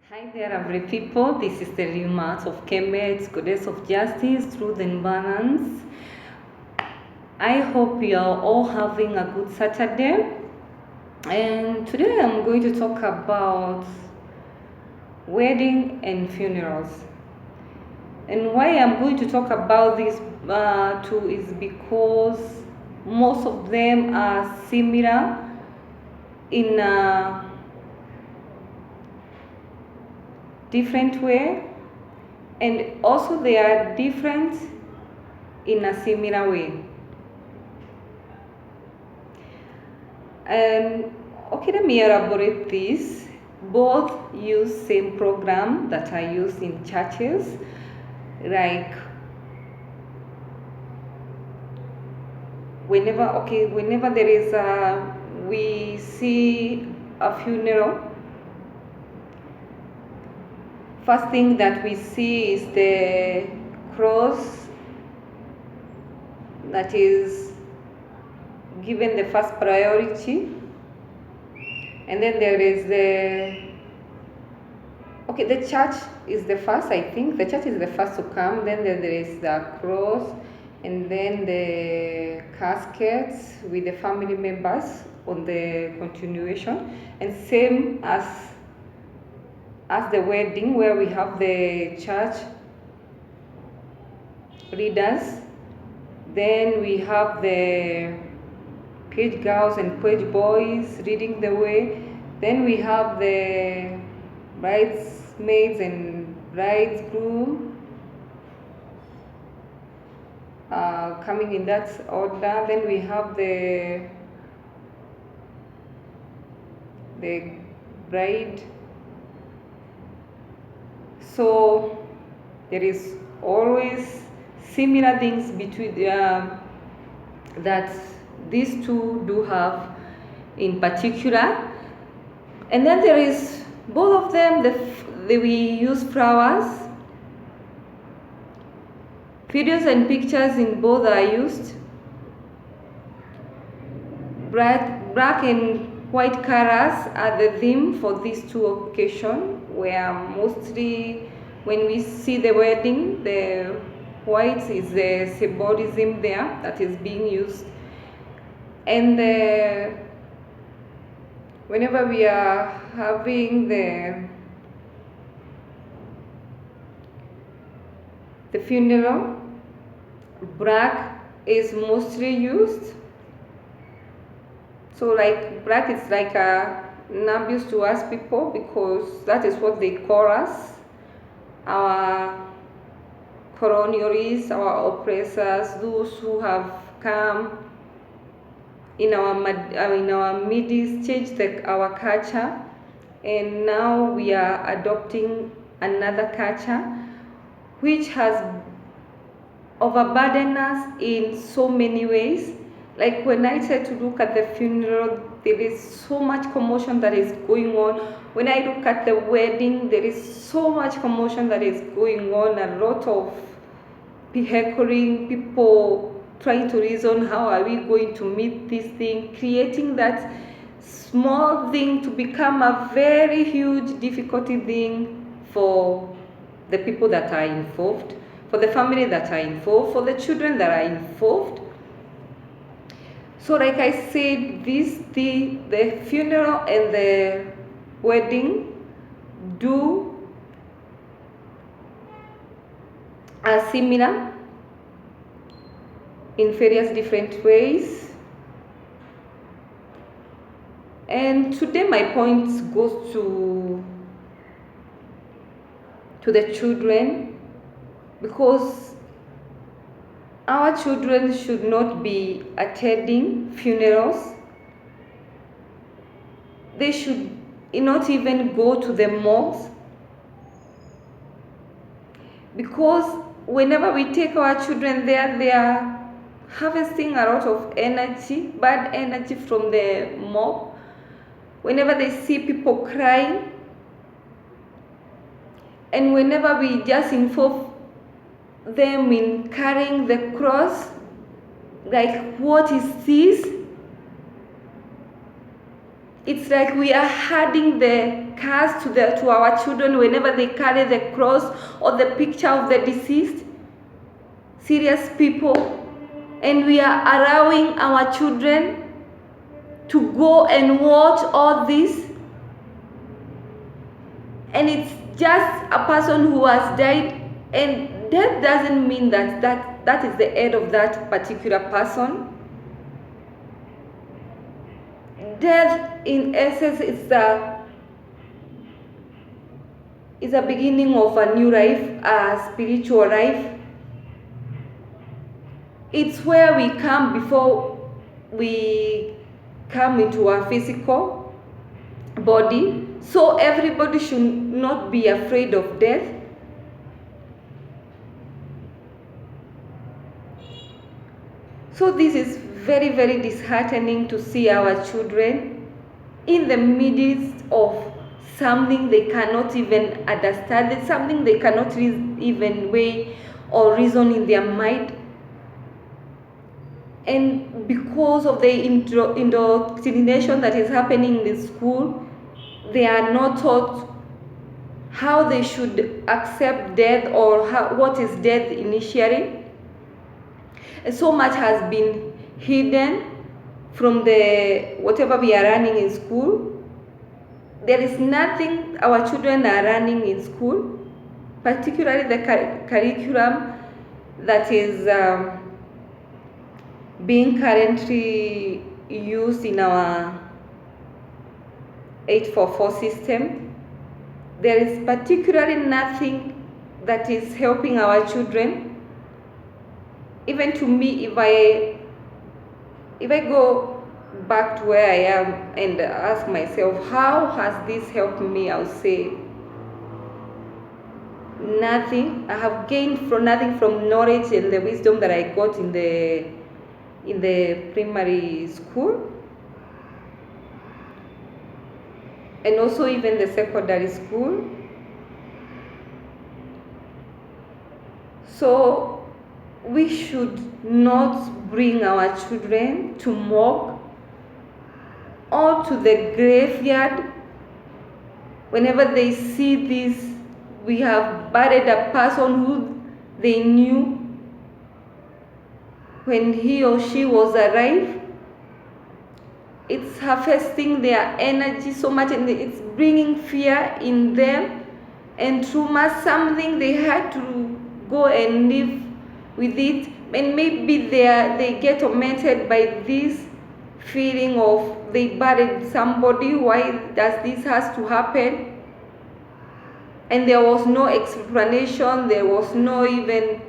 Hi there, lovely people. This is the real math of Kemet's Goddess of Justice, Truth and Balance. I hope you are all having a good Saturday. And today I'm going to talk about wedding and funerals. And why I'm going to talk about this too is because most of them are similar in a different way, and also they are different in a similar way. And okay, let me elaborate this. Both use same program that are used in churches, like whenever there is we see a funeral, first thing that we see is the cross that is given the first priority, and then there is the church is the first. I think the church is the first to come, then there is the cross, and then the caskets with the family members on the continuation, and same as the wedding, where we have the church leaders, then we have the page girls and page boys leading the way, then we have the bridesmaids and bridegroom coming in that order, then we have the bride. So there is always similar things between that these two do have in particular. And then there is both of them, we use flowers. Videos and pictures in both are used. Black and white colors are the theme for these two occasions, where mostly when we see the wedding, the white is the symbolism there that is being used. And whenever we are having the funeral, black is mostly used. So like black is like an abuse to us people, because that is what they call us, our colonialists, our oppressors, those who have come in our midst, changed our culture, and now we are adopting another culture which has overburdened us in so many ways. Like when I try to look at the funeral, there is so much commotion that is going on. When I look at the wedding, there is so much commotion that is going on. A lot of heckling, people trying to reason how are we going to meet this thing, creating that small thing to become a very huge difficulty thing for the people that are involved, for the family that are involved, for the children that are involved. So like I said, the funeral and the wedding are similar in various different ways. And today my point goes to the children, because our children should not be attending funerals. They should not even go to the morgues, because whenever we take our children there, they are harvesting a lot of energy, bad energy from the mob. Whenever they see people crying, and whenever we just involve them in carrying the cross, like what is this? It's like we are adding the curse to our children whenever they carry the cross or the picture of the deceased. Serious people. And we are allowing our children to go and watch all this. And it's just a person who has died, and death doesn't mean that is the end of that particular person. Death, in essence, is a beginning of a new life, a spiritual life. It's where we come before we come into our physical body. So everybody should not be afraid of death. So this is very, very disheartening to see our children in the midst of something they cannot even understand. It's something they cannot even weigh or reason in their mind. And because of the indoctrination that is happening in the school, they are not taught how they should accept death or what is death initially. And so much has been hidden from whatever we are learning in school. There is nothing our children are learning in school, particularly the curriculum that is being currently used in our 844 system. There is particularly nothing that is helping our children. Even to me, if I go back to where I am and ask myself, how has this helped me, I'll say nothing. I have gained nothing from knowledge and the wisdom that I got in the primary school, and also even the secondary school. So we should not bring our children to morgue or to the graveyard. Whenever they see this, we have buried a person who they knew when he or she was alive. It's harvesting their energy so much, and it's bringing fear in them and trauma, something they had to go and live with it. And maybe they get tormented by this feeling of they buried somebody, why does this has to happen? And there was no explanation, there was no even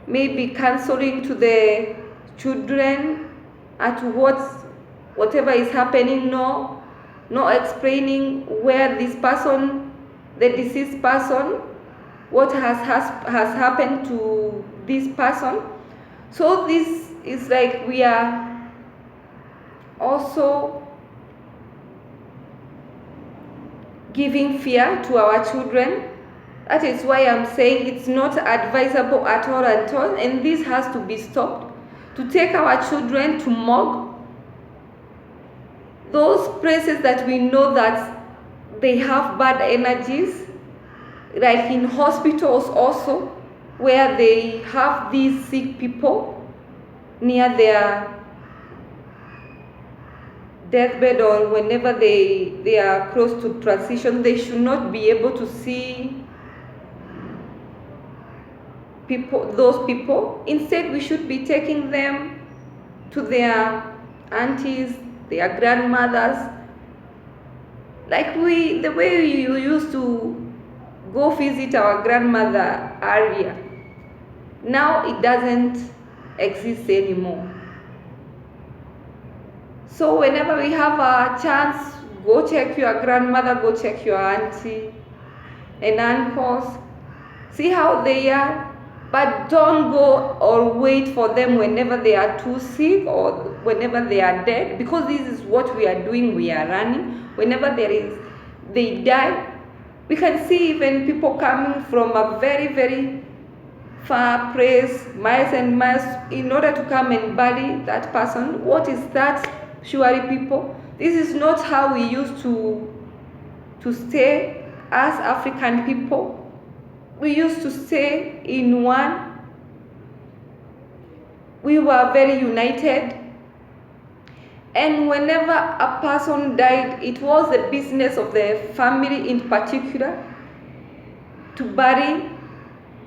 maybe counseling to the children at whatever is happening, no explaining where this person, the deceased person, what has happened to this person. So this is like we are also giving fear to our children. That is why I'm saying it's not advisable at all, and this has to be stopped. To take our children to morgue, those places that we know that they have bad energies, like in hospitals also, where they have these sick people near their deathbed, or whenever they are close to transition, they should not be able to see those people. Instead, we should be taking them to their aunties, their grandmothers, like the way we used to go visit our grandmother earlier. Now it doesn't exist anymore. So whenever we have a chance, go check your grandmother, go check your auntie and uncles, see how they are. But don't go or wait for them whenever they are too sick or whenever they are dead, because this is what we are doing. We are running. Whenever they die, we can see even people coming from a very, very far place, miles and miles, in order to come and bury that person. What is that? Surely, people, this is not how we used to to stay as African people. We used to stay in one. We were very united. And whenever a person died, it was the business of the family in particular to bury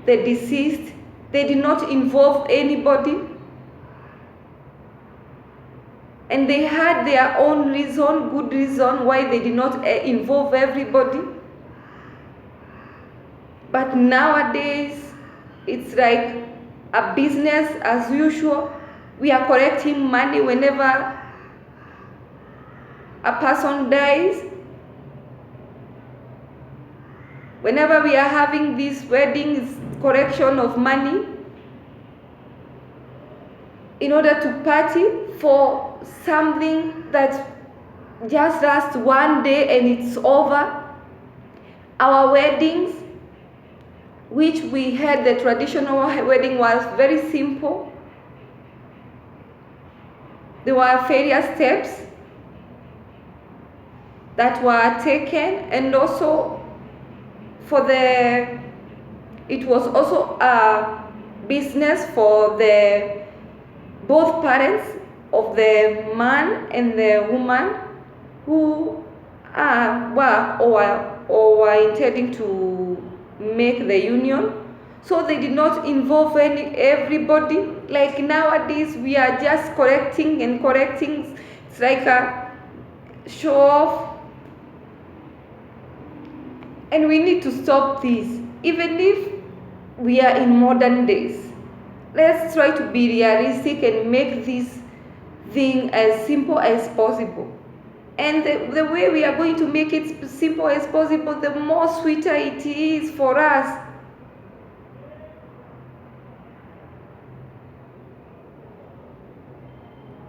the deceased. They did not involve anybody. And they had their own reason, good reason, why they did not involve everybody. But nowadays, it's like a business as usual. We are collecting money whenever a person dies. Whenever we are having these weddings, collection of money in order to party for something that just lasts one day and it's over. Our weddings, which we had, the traditional wedding was very simple. There were various steps that were taken, and also it was also a business for both parents of the man and the woman who were intending to make the union. So they did not involve everybody. Like nowadays, we are just collecting and collecting. It's like a show off. And we need to stop this. Even if we are in modern days, let's try to be realistic and make this thing as simple as possible. And the way we are going to make it simple as possible, the more sweeter it is for us.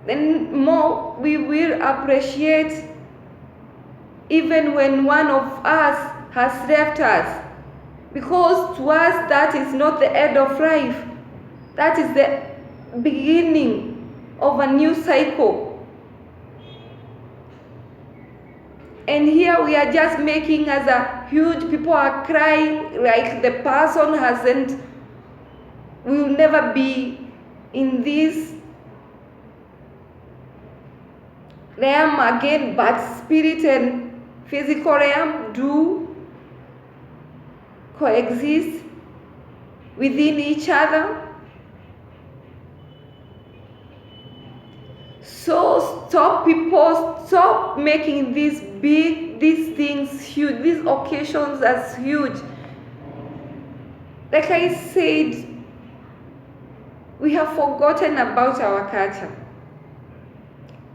Then more we will appreciate even when one of us has left us. Because to us, that is not the end of life. That is the beginning of a new cycle. And here we are just making as a huge, people are crying like the person will never be in this realm again, but spirit and physical realm do coexist within each other. So stop making these things huge, these occasions as huge. Like I said, we have forgotten about our culture.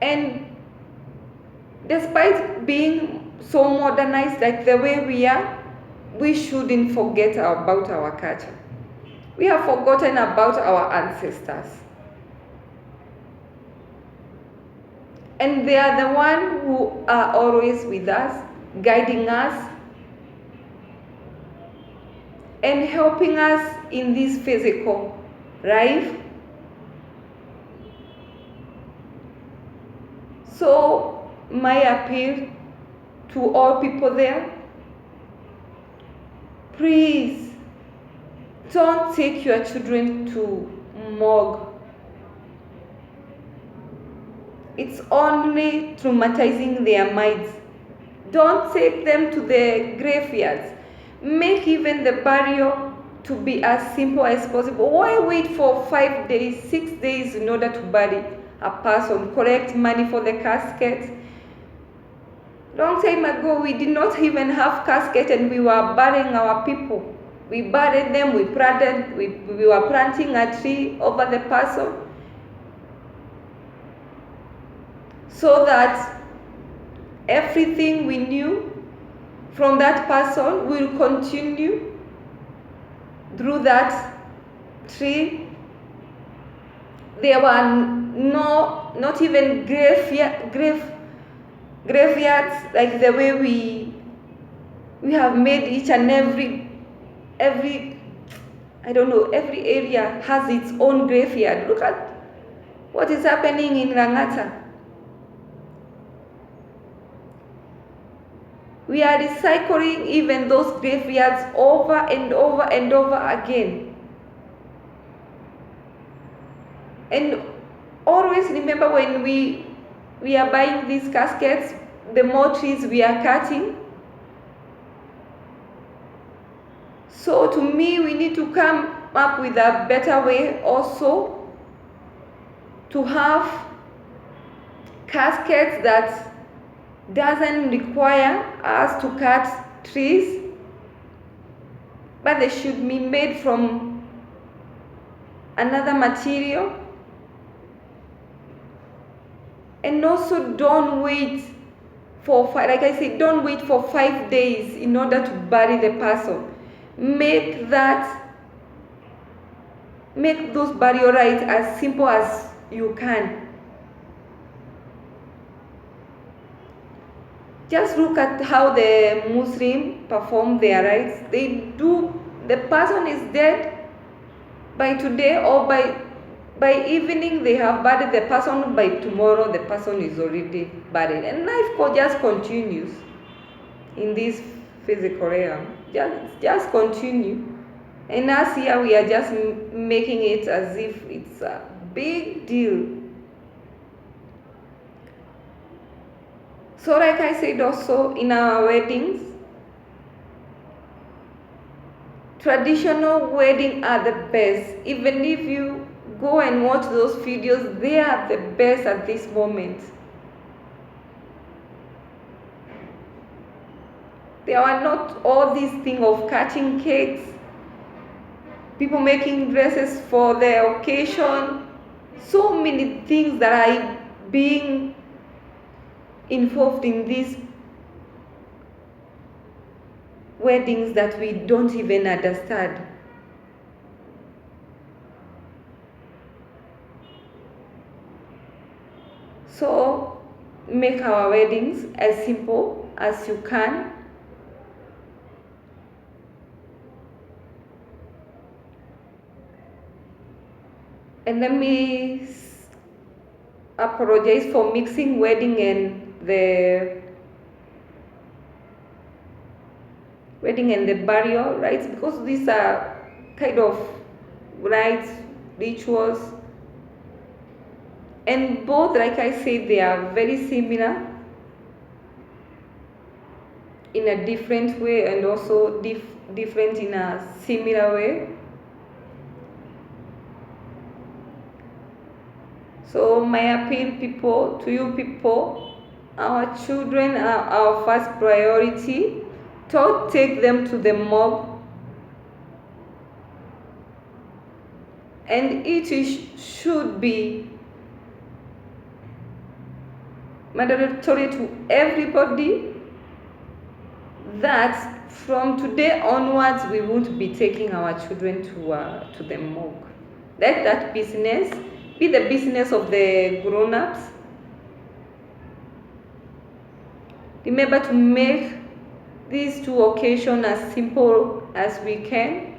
And despite being so modernized like the way we are, we shouldn't forget about our culture. We have forgotten about our ancestors. And they are the ones who are always with us, guiding us, and helping us in this physical life. So my appeal to all people there, please don't take your children to morgue. It's only traumatizing their minds. Don't take them to the graveyards. Make even the burial to be as simple as possible. Why wait for 5 days, 6 days in order to bury a person, collect money for the casket? Long time ago, we did not even have casket and we were burying our people. We buried them, we planted, we were planting a tree over the person, so that everything we knew from that person will continue through that tree. There were not even graveyards like the way we have made each and every I don't know, every area has its own graveyard. Look at what is happening in Langata. We are recycling even those graveyards over and over and over again. And always remember, when we are buying these caskets, the more trees we are cutting. So to me, we need to come up with a better way also to have caskets that doesn't require us to cut trees, but they should be made from another material. And also don't wait for, like I said, don't wait for 5 days in order to bury the person. Make those burial rites as simple as you can. Just look at how the Muslim perform their rites. The person is dead by today, or by evening they have buried the person. By tomorrow the person is already buried, and life just continues in this physical realm. Just continue. And us here, we are just making it as if it's a big deal. So like I said, also in our weddings, traditional weddings are the best. Even if you go and watch those videos, they are the best at this moment. There are not all these things of cutting cakes, people making dresses for the occasion, so many things that are being involved in these weddings that we don't even understand. So make our weddings as simple as you can. And let me apologize for mixing wedding and the burial rites, because these are kind of rites, rituals, and both, like I said, they are very similar in a different way, and also different in a similar way. So my appeal to you people, our children are our first priority. Don't take them to the morgue, and it should be mandatory to everybody that from today onwards we won't be taking our children to the morgue. Let that business be the business of the grown-ups. Remember to make these two occasions as simple as we can.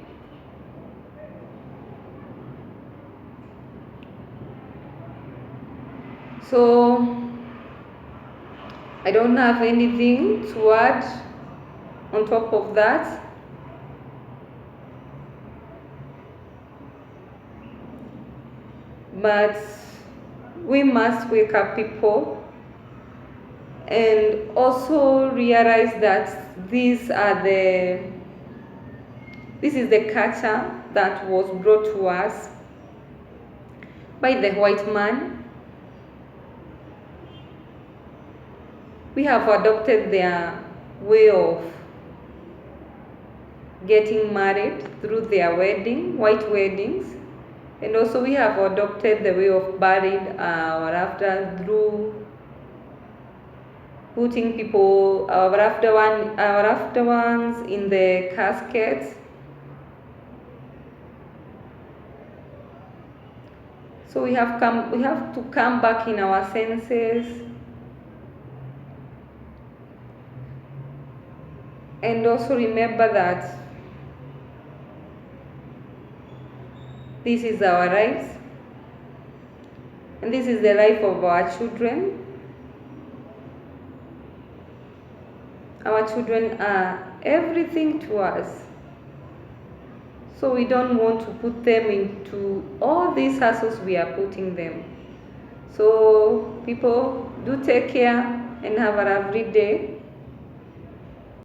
So I don't have anything to add on top of that. But we must wake up, people, and also realize that this is the culture that was brought to us by the white man. We have adopted their way of getting married through their white weddings. And also we have adopted the way of burying our after through putting our after ones in the caskets. So we have to come back in our senses, and also remember that this is our lives, and this is the life of our children. Our children are everything to us. So we don't want to put them into all these hassles we are putting them. So people, do take care and have a lovely day.